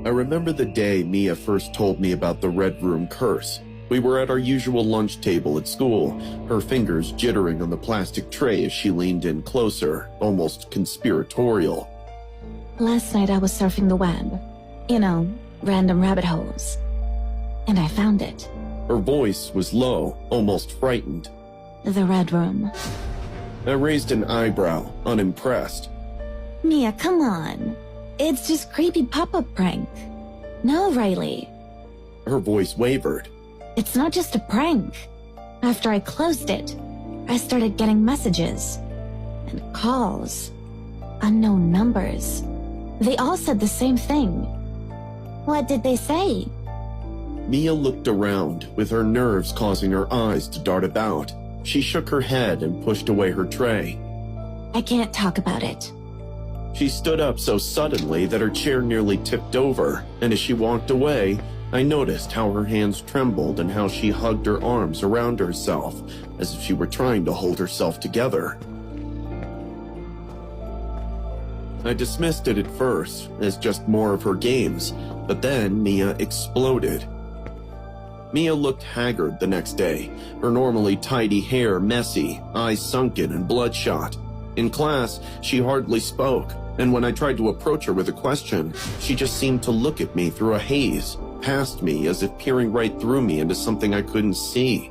I remember the day Mia first told me about the Red Room curse. We were at our usual lunch table at school, her fingers jittering on the plastic tray as she leaned in closer, almost conspiratorial. Last night I was surfing the web. You know, random rabbit holes. And I found it. Her voice was low, almost frightened. The Red Room. I raised an eyebrow, unimpressed. Mia, come on. It's just creepy pop-up prank. No, Riley. Her voice wavered. It's not just a prank. After I closed it, I started getting messages. And calls. Unknown numbers. They all said the same thing. What did they say? Mia looked around, with her nerves causing her eyes to dart about. She shook her head and pushed away her tray. I can't talk about it. She stood up so suddenly that her chair nearly tipped over, and as she walked away, I noticed how her hands trembled and how she hugged her arms around herself, as if she were trying to hold herself together. I dismissed it at first as just more of her games, but then Mia exploded. Mia looked haggard the next day, her normally tidy hair messy, eyes sunken and bloodshot. In class, she hardly spoke, and when I tried to approach her with a question, she just seemed to look at me through a haze, past me as if peering right through me into something I couldn't see.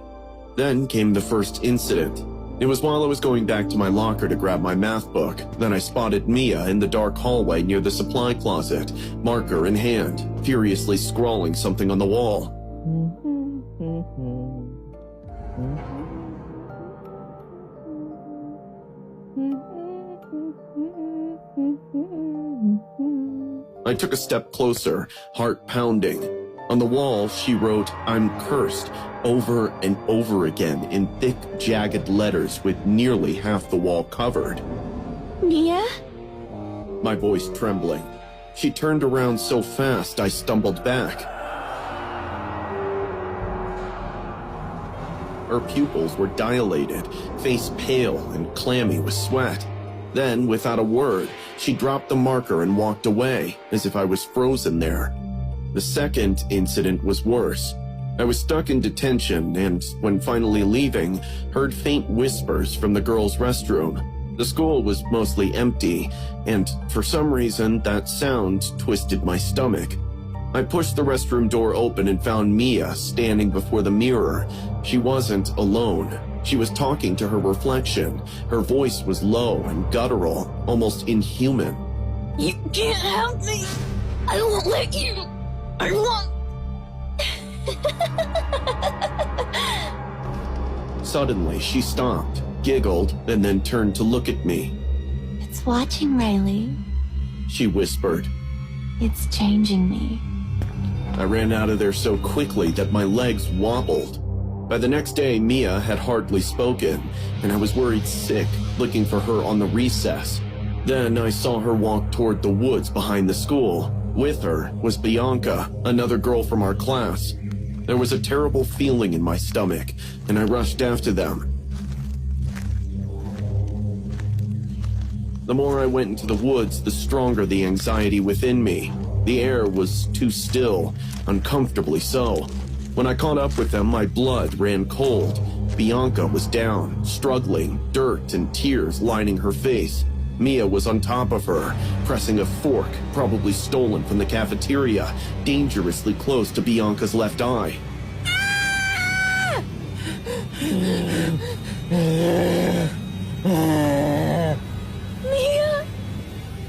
Then came the first incident. It was while I was going back to my locker to grab my math book that I spotted Mia in the dark hallway near the supply closet, marker in hand, furiously scrawling something on the wall. I took a step closer, heart pounding. On the wall, she wrote, "I'm cursed," over and over again in thick, jagged letters with nearly half the wall covered. Mia? My voice trembling. She turned around so fast I stumbled back. Her pupils were dilated, face pale and clammy with sweat. Then, without a word, she dropped the marker and walked away, as if I was frozen there. The second incident was worse. I was stuck in detention and, when finally leaving, heard faint whispers from the girls' restroom. The school was mostly empty, and for some reason, that sound twisted my stomach. I pushed the restroom door open and found Mia standing before the mirror. She wasn't alone. She was talking to her reflection. Her voice was low and guttural, almost inhuman. You can't help me. I won't let you. I won't. Suddenly, she stopped, giggled, and then turned to look at me. It's watching, Riley. She whispered. It's changing me. I ran out of there so quickly that my legs wobbled. By the next day, Mia had hardly spoken, and I was worried sick, looking for her on the recess. Then I saw her walk toward the woods behind the school. With her was Bianca, another girl from our class. There was a terrible feeling in my stomach, and I rushed after them. The more I went into the woods, the stronger the anxiety within me. The air was too still, uncomfortably so. When I caught up with them, my blood ran cold. Bianca was down, struggling, dirt and tears lining her face. Mia was on top of her, pressing a fork, probably stolen from the cafeteria, dangerously close to Bianca's left eye. Mia!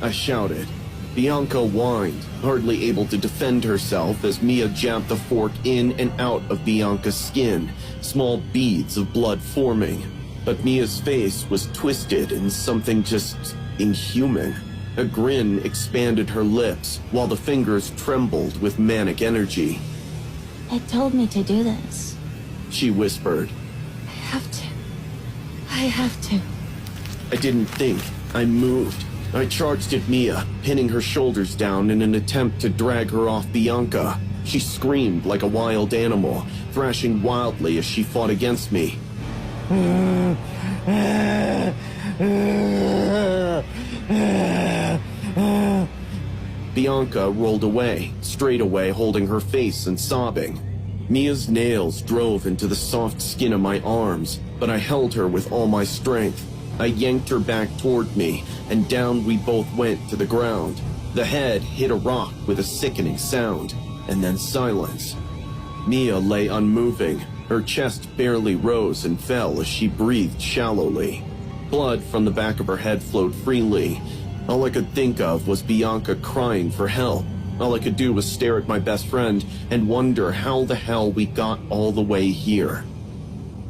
I shouted. Bianca whined, hardly able to defend herself as Mia jabbed the fork in and out of Bianca's skin, small beads of blood forming. But Mia's face was twisted in something just inhuman. A grin expanded her lips, while the fingers trembled with manic energy. It told me to do this. She whispered. I have to. I didn't think. I moved. I charged at Mia, pinning her shoulders down in an attempt to drag her off Bianca. She screamed like a wild animal, thrashing wildly as she fought against me. Bianca rolled away, straight away holding her face and sobbing. Mia's nails drove into the soft skin of my arms, but I held her with all my strength. I yanked her back toward me, and down we both went to the ground. The head hit a rock with a sickening sound, and then silence. Mia lay unmoving. Her chest barely rose and fell as she breathed shallowly. Blood from the back of her head flowed freely. All I could think of was Bianca crying for help. All I could do was stare at my best friend and wonder how the hell we got all the way here.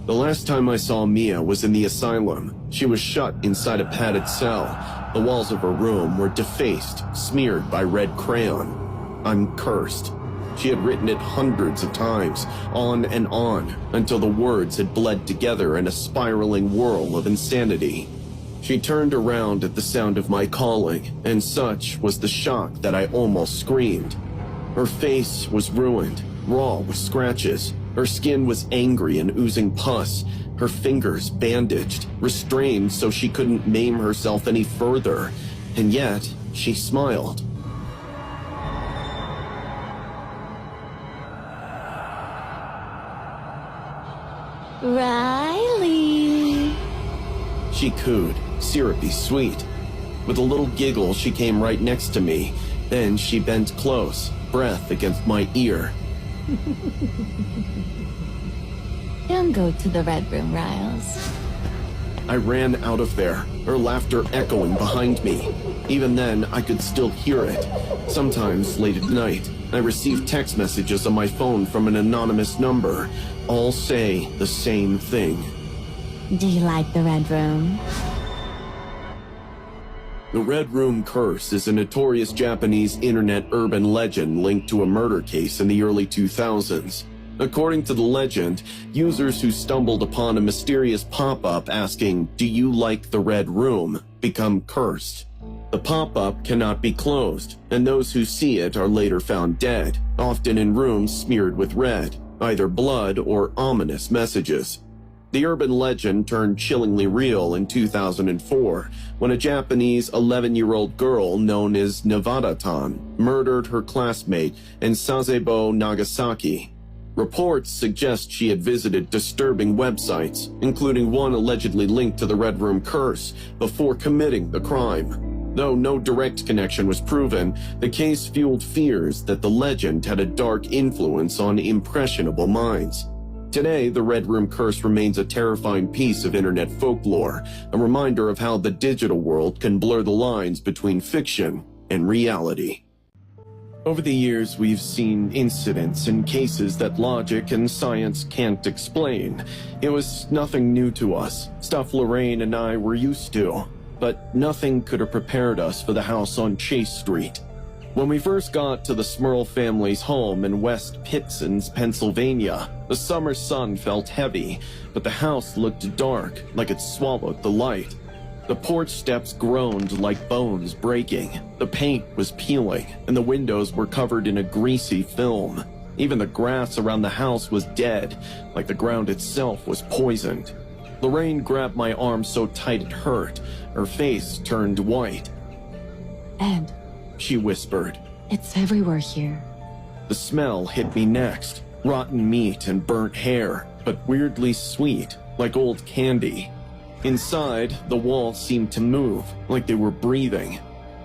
The last time I saw Mia was in the asylum. She was shut inside a padded cell. The walls of her room were defaced, smeared by red crayon. I'm cursed. She had written it hundreds of times, on and on, until the words had bled together in a spiraling whirl of insanity. She turned around at the sound of my calling, and such was the shock that I almost screamed. Her face was ruined, raw with scratches. Her skin was angry and oozing pus. Her fingers bandaged, restrained so she couldn't maim herself any further. And yet, she smiled. Riley. She cooed, syrupy sweet. With a little giggle, she came right next to me. Then she bent close, breath against my ear. Don't go to the Red Room, Riles. I ran out of there, her laughter echoing behind me. Even then, I could still hear it. Sometimes, late at night, I received text messages on my phone from an anonymous number. All say the same thing. Do you like the Red Room? The Red Room Curse is a notorious Japanese internet urban legend linked to a murder case in the early 2000s. According to the legend, users who stumbled upon a mysterious pop-up asking, "Do you like the Red Room?" become cursed. The pop-up cannot be closed, and those who see it are later found dead, often in rooms smeared with red, either blood or ominous messages. The urban legend turned chillingly real in 2004 when a Japanese 11-year-old girl known as Nevada-tan murdered her classmate in Sasebo, Nagasaki. Reports suggest she had visited disturbing websites, including one allegedly linked to the Red Room Curse, before committing the crime. Though no direct connection was proven, the case fueled fears that the legend had a dark influence on impressionable minds. Today, the Red Room Curse remains a terrifying piece of internet folklore, a reminder of how the digital world can blur the lines between fiction and reality. Over the years, we've seen incidents and cases that logic and science can't explain. It was nothing new to us, stuff Lorraine and I were used to, but nothing could have prepared us for the house on Chase Street. When we first got to the Smurl family's home in West Pitsons, Pennsylvania, the summer sun felt heavy, but the house looked dark, like it swallowed the light. The porch steps groaned like bones breaking. The paint was peeling, and the windows were covered in a greasy film. Even the grass around the house was dead, like the ground itself was poisoned. Lorraine grabbed my arm so tight it hurt. Her face turned white. Ed, She whispered. it's everywhere here. The smell hit me next. Rotten meat and burnt hair, but weirdly sweet, like old candy. Inside, the walls seemed to move, like they were breathing.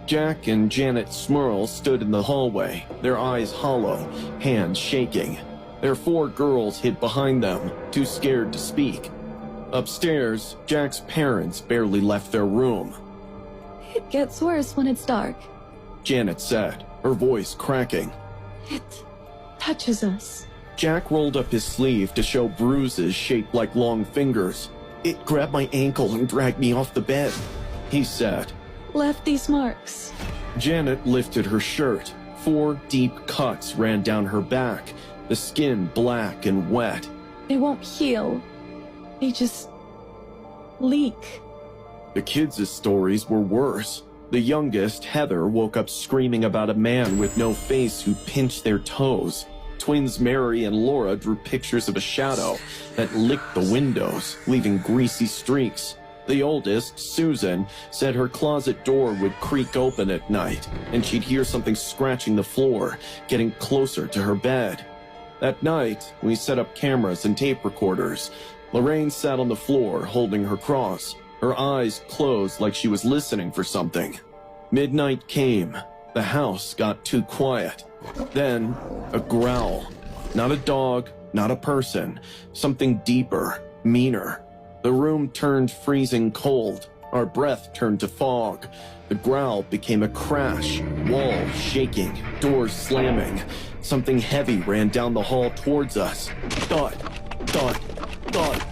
Jack and Janet Smurl stood in the hallway, their eyes hollow, hands shaking. Their 4 girls hid behind them, too scared to speak. Upstairs, Jack's parents barely left their room. It gets worse when it's dark. Janet said, her voice cracking. It touches us. Jack rolled up his sleeve to show bruises shaped like long fingers. "It grabbed my ankle and dragged me off the bed," he said. Left these marks. Janet lifted her shirt. 4 deep cuts ran down her back, the skin black and wet. They won't heal. They just leak. The kids' stories were worse. The youngest, Heather, woke up screaming about a man with no face who pinched their toes. Twins Mary and Laura drew pictures of a shadow that licked the windows, leaving greasy streaks. The oldest, Susan, said her closet door would creak open at night, and she'd hear something scratching the floor, getting closer to her bed. That night, we set up cameras and tape recorders. Lorraine sat on the floor, holding her cross, her eyes closed like she was listening for something. Midnight came. The house got too quiet. Then, a growl. Not a dog, not a person. Something deeper, meaner. The room turned freezing cold. Our breath turned to fog. The growl became a crash, walls shaking, doors slamming. Something heavy ran down the hall towards us. Thud, thud, thud.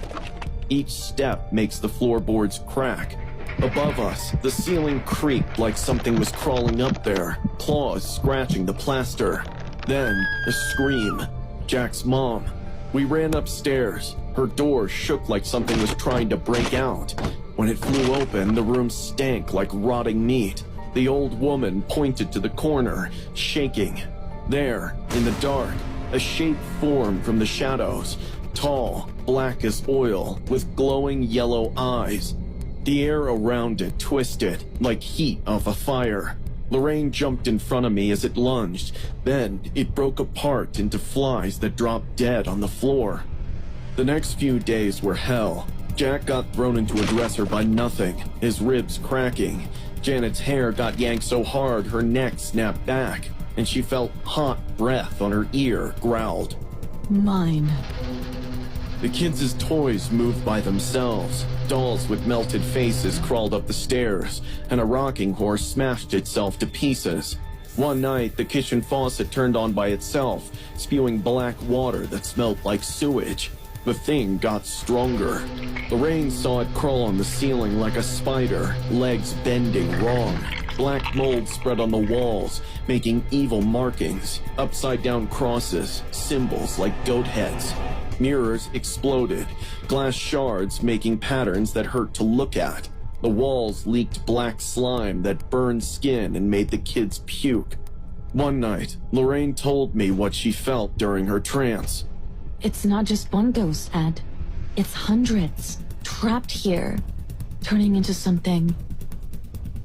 Each step makes the floorboards crack. Above us, the ceiling creaked like something was crawling up there, claws scratching the plaster. Then, a scream. Jack's mom. We ran upstairs. Her door shook like something was trying to break out. When it flew open, the room stank like rotting meat. The old woman pointed to the corner, shaking. There, in the dark, a shape formed from the shadows. Tall, black as oil, with glowing yellow eyes. The air around it twisted, like heat off a fire. Lorraine jumped in front of me as it lunged. Then, it broke apart into flies that dropped dead on the floor. The next few days were hell. Jack got thrown into a dresser by nothing, his ribs cracking. Janet's hair got yanked so hard her neck snapped back, and she felt hot breath on her ear growled. Mine. The kids' toys moved by themselves. Dolls with melted faces crawled up the stairs, and a rocking horse smashed itself to pieces. One night, the kitchen faucet turned on by itself, spewing black water that smelled like sewage. The thing got stronger. Lorraine saw it crawl on the ceiling like a spider, legs bending wrong. Black mold spread on the walls, making evil markings, upside-down crosses, symbols like goat heads. Mirrors exploded, glass shards making patterns that hurt to look at. The walls leaked black slime that burned skin and made the kids puke. One night, Lorraine told me what she felt during her trance. It's not just one ghost, Ed. It's hundreds, trapped here, turning into something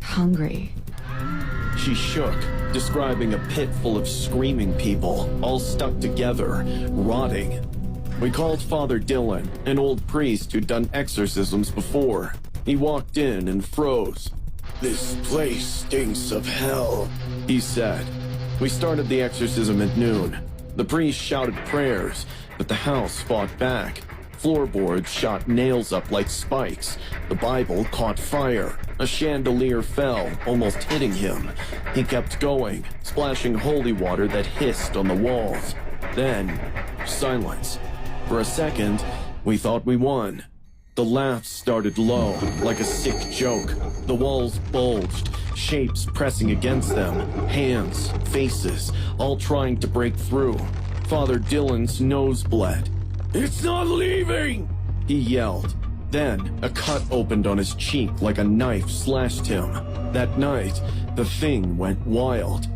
hungry. She shook, describing a pit full of screaming people, all stuck together, rotting. We called Father Dylan, an old priest who'd done exorcisms before. He walked in and froze. "This place stinks of hell," he said. We started the exorcism at noon. The priest shouted prayers, but the house fought back. Floorboards shot nails up like spikes. The Bible caught fire. A chandelier fell, almost hitting him. He kept going, splashing holy water that hissed on the walls. Then, silence. For a second, we thought we won. The laughs started low, like a sick joke. The walls bulged, shapes pressing against them, hands, faces, all trying to break through. Father Dylan's nose bled. "It's not leaving!" he yelled. Then, a cut opened on his cheek like a knife slashed him. That night, the thing went wild.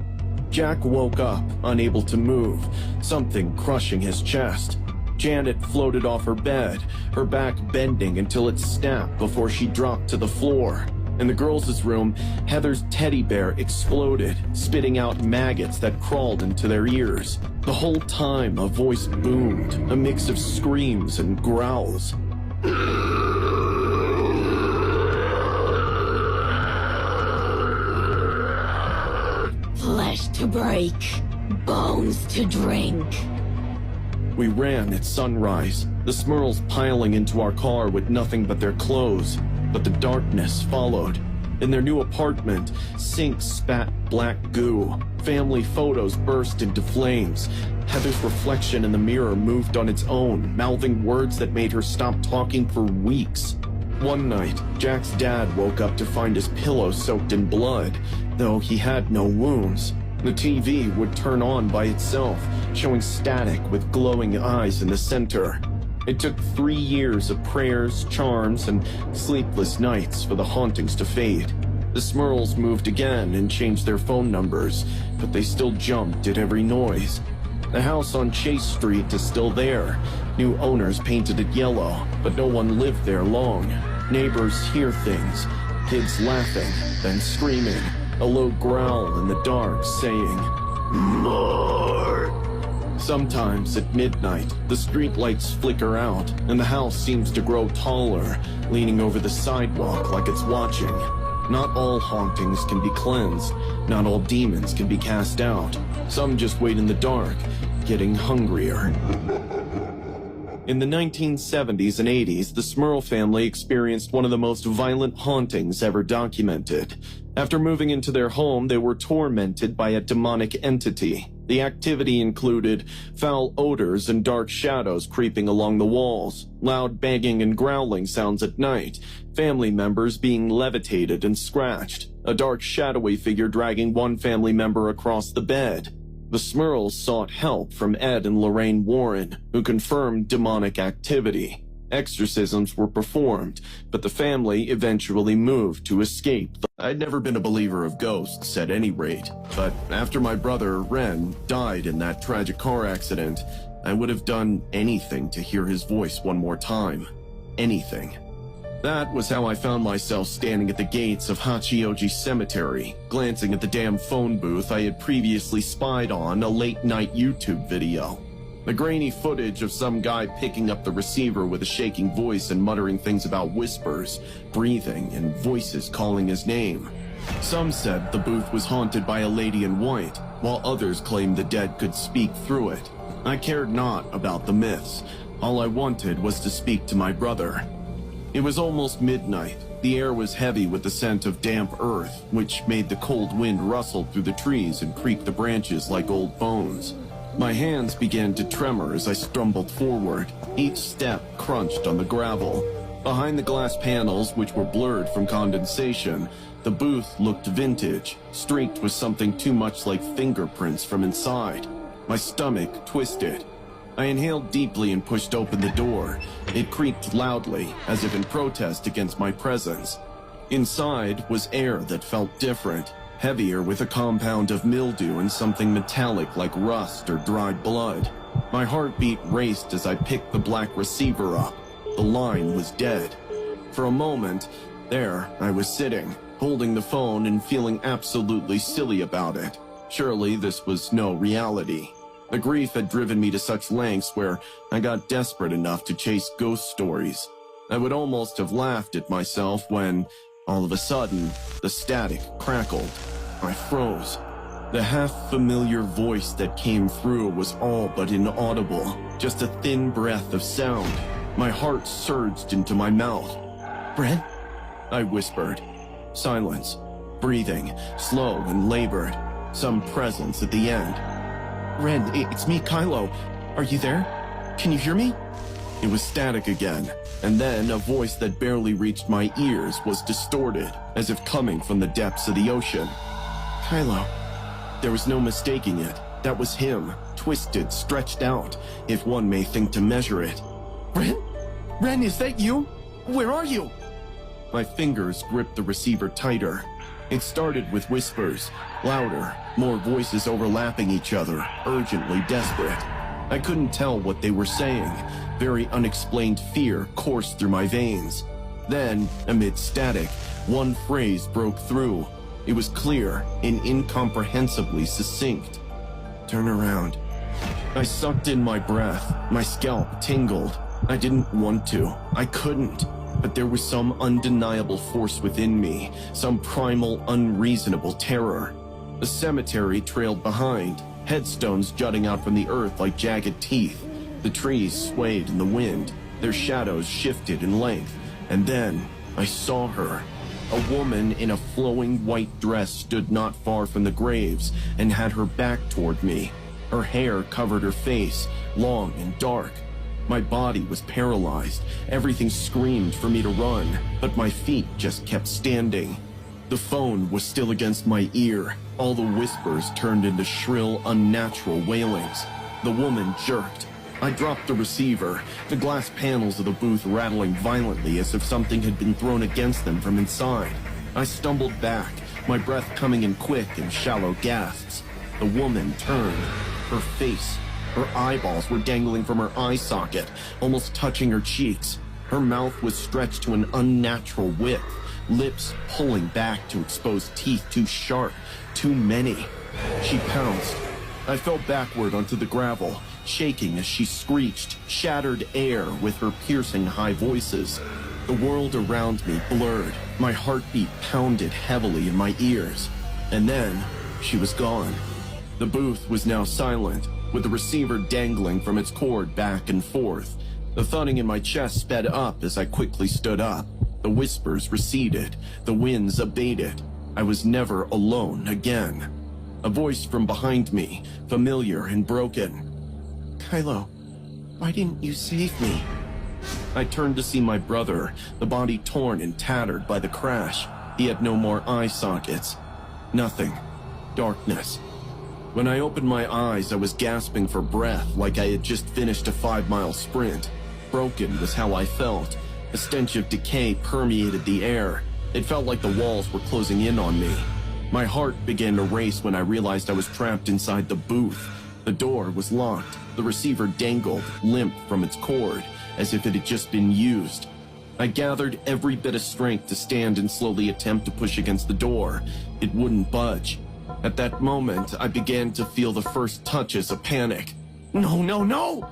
Jack woke up, unable to move, something crushing his chest. Janet floated off her bed, her back bending until it snapped before she dropped to the floor. In the girls' room, Heather's teddy bear exploded, spitting out maggots that crawled into their ears. The whole time, a voice boomed, a mix of screams and growls. Flesh to break, bones to drink. We ran at sunrise, the Smurls piling into our car with nothing but their clothes. But the darkness followed. In their new apartment, sinks spat black goo. Family photos burst into flames. Heather's reflection in the mirror moved on its own, mouthing words that made her stop talking for weeks. One night, Jack's dad woke up to find his pillow soaked in blood, though he had no wounds. The TV would turn on by itself, showing static with glowing eyes in the center. It took 3 years of prayers, charms, and sleepless nights for the hauntings to fade. The Smurls moved again and changed their phone numbers, but they still jumped at every noise. The house on Chase Street is still there. New owners painted it yellow, but no one lived there long. Neighbors hear things, kids laughing, then screaming, a low growl in the dark saying, "More!" Sometimes at midnight, the streetlights flicker out, and the house seems to grow taller, leaning over the sidewalk like it's watching. Not all hauntings can be cleansed. Not all demons can be cast out. Some just wait in the dark, getting hungrier. In the 1970s and 80s, the Smurl family experienced one of the most violent hauntings ever documented. After moving into their home, they were tormented by a demonic entity. The activity included foul odors and dark shadows creeping along the walls, loud banging and growling sounds at night, family members being levitated and scratched, a dark shadowy figure dragging one family member across the bed. The Smurls sought help from Ed and Lorraine Warren, who confirmed demonic activity. Exorcisms were performed, but the family eventually moved to escape. I'd never been a believer of ghosts at any rate, but after my brother, Ren, died in that tragic car accident, I would have done anything to hear his voice one more time. Anything. That was how I found myself standing at the gates of Hachioji Cemetery, glancing at the damn phone booth I had previously spied on a late-night YouTube video. The grainy footage of some guy picking up the receiver with a shaking voice and muttering things about whispers, breathing, and voices calling his name. Some said the booth was haunted by a lady in white, while others claimed the dead could speak through it. I cared not about the myths. All I wanted was to speak to my brother. It was almost midnight. The air was heavy with the scent of damp earth, which made the cold wind rustle through the trees and creak the branches like old bones. My hands began to tremor as I stumbled forward. Each step crunched on the gravel. Behind the glass panels, which were blurred from condensation, the booth looked vintage, streaked with something too much like fingerprints from inside. My stomach twisted. I inhaled deeply and pushed open the door. It creaked loudly, as if in protest against my presence. Inside was air that felt different, heavier with a compound of mildew and something metallic like rust or dried blood. My heartbeat raced as I picked the black receiver up. The line was dead. For a moment, there I was sitting, holding the phone and feeling absolutely silly about it. Surely this was no reality. The grief had driven me to such lengths where I got desperate enough to chase ghost stories. I would almost have laughed at myself when, all of a sudden, the static crackled. I froze. The half-familiar voice that came through was all but inaudible, just a thin breath of sound. My heart surged into my mouth. "Brent?" I whispered. Silence. Breathing, slow and labored. Some presence at the end. "Ren, it's me, Kylo. Are you there? Can you hear me?" It was static again, and then a voice that barely reached my ears was distorted, as if coming from the depths of the ocean. "Kylo." There was no mistaking it. That was him, twisted, stretched out, if one may think to measure it. "Ren? Ren, is that you? Where are you?" My fingers gripped the receiver tighter. It started with whispers, louder, more voices overlapping each other, urgently desperate. I couldn't tell what they were saying. Very unexplained fear coursed through my veins. Then, amid static, one phrase broke through. It was clear and incomprehensibly succinct. "Turn around." I sucked in my breath. My scalp tingled. I didn't want to. I couldn't. But there was some undeniable force within me, some primal, unreasonable terror. The cemetery trailed behind, headstones jutting out from the earth like jagged teeth. The trees swayed in the wind, their shadows shifted in length, and then I saw her. A woman in a flowing white dress stood not far from the graves and had her back toward me. Her hair covered her face, long and dark. My body was paralyzed. Everything screamed for me to run, but my feet just kept standing. The phone was still against my ear. All the whispers turned into shrill, unnatural wailings. The woman jerked. I dropped the receiver, the glass panels of the booth rattling violently as if something had been thrown against them from inside. I stumbled back, my breath coming in quick and shallow gasps. The woman turned. Her face, her eyeballs were dangling from her eye socket, almost touching her cheeks. Her mouth was stretched to an unnatural width, lips pulling back to expose teeth too sharp, too many. She pounced. I fell backward onto the gravel, shaking as she screeched, shattered air with her piercing high voices. The world around me blurred, my heartbeat pounded heavily in my ears. And then, she was gone. The booth was now silent, with the receiver dangling from its cord back and forth. The thudding in my chest sped up as I quickly stood up. The whispers receded, the winds abated. I was never alone again. A voice from behind me, familiar and broken. "Kylo, why didn't you save me?" I turned to see my brother, the body torn and tattered by the crash. He had no more eye sockets. Nothing. Darkness. When I opened my eyes, I was gasping for breath like I had just finished a 5-mile sprint. Broken was how I felt. A stench of decay permeated the air. It felt like the walls were closing in on me. My heart began to race when I realized I was trapped inside the booth. The door was locked. The receiver dangled, limp from its cord, as if it had just been used. I gathered every bit of strength to stand and slowly attempt to push against the door. It wouldn't budge. At that moment, I began to feel the first touches of panic. "No, no, no!"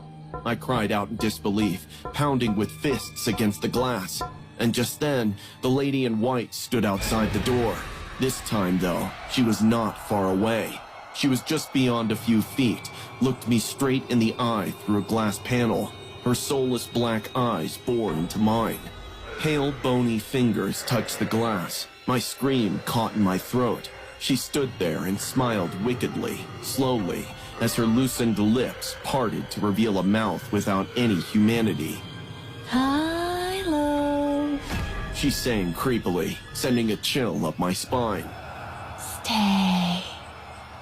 I cried out in disbelief, pounding with fists against the glass. And just then, the lady in white stood outside the door. This time, though, she was not far away. She was just beyond a few feet, looked me straight in the eye through a glass panel. Her soulless black eyes bored into mine. Pale, bony fingers touched the glass. My scream caught in my throat. She stood there and smiled wickedly, slowly, as her loosened lips parted to reveal a mouth without any humanity. Kylo. She sang creepily, sending a chill up my spine. Stay.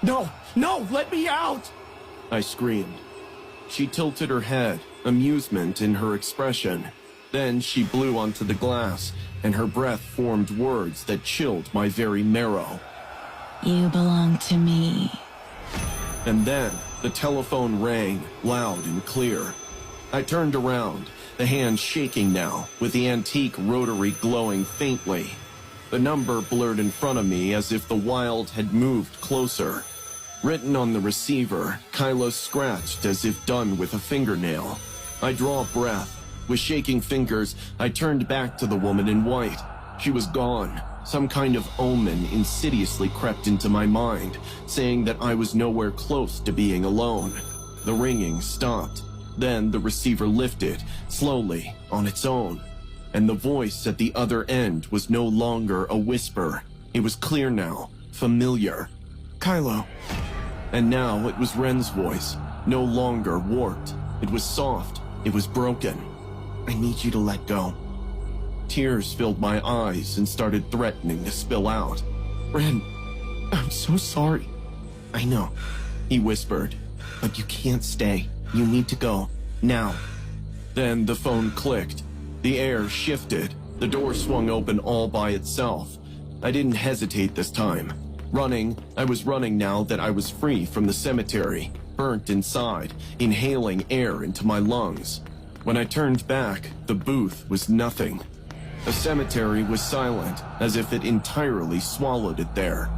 "No, no, let me out!" I screamed. She tilted her head, amusement in her expression. Then she blew onto the glass, and her breath formed words that chilled my very marrow. You belong to me. And then the telephone rang, loud and clear. I turned around, the hand shaking now, with the antique rotary glowing faintly. The number blurred in front of me as if the wild had moved closer. Written on the receiver, Kylo scratched as if done with a fingernail. I draw a breath. With shaking fingers, I turned back to the woman in white. She was gone. Some kind of omen insidiously crept into my mind, saying that I was nowhere close to being alone. The ringing stopped. Then the receiver lifted, slowly, on its own. And the voice at the other end was no longer a whisper. It was clear now, familiar. "Kylo." And now it was Ren's voice, no longer warped. It was soft. It was broken. "I need you to let go." Tears filled my eyes and started threatening to spill out. "Ren, I'm so sorry." "I know," he whispered, "but you can't stay. You need to go. Now." Then the phone clicked. The air shifted. The door swung open all by itself. I didn't hesitate this time. I was running now that I was free from the cemetery, burnt inside, inhaling air into my lungs. When I turned back, the booth was nothing. The cemetery was silent, as if it entirely swallowed it there.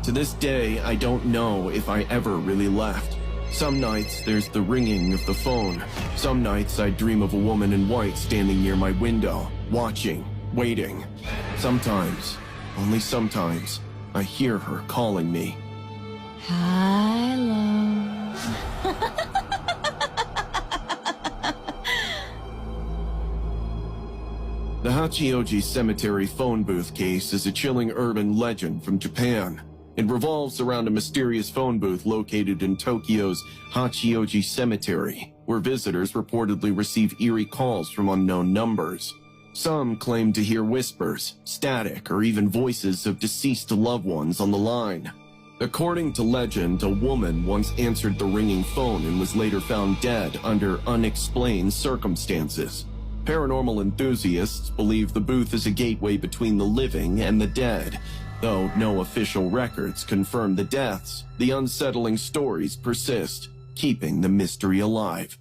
To this day, I don't know if I ever really left. Some nights, there's the ringing of the phone. Some nights, I dream of a woman in white standing near my window, watching, waiting. Sometimes, only sometimes, I hear her calling me. Kylo. The Hachioji Cemetery phone booth case is a chilling urban legend from Japan. It revolves around a mysterious phone booth located in Tokyo's Hachioji Cemetery, where visitors reportedly receive eerie calls from unknown numbers. Some claim to hear whispers, static, or even voices of deceased loved ones on the line. According to legend, a woman once answered the ringing phone and was later found dead under unexplained circumstances. Paranormal enthusiasts believe the booth is a gateway between the living and the dead. Though no official records confirm the deaths, the unsettling stories persist, keeping the mystery alive.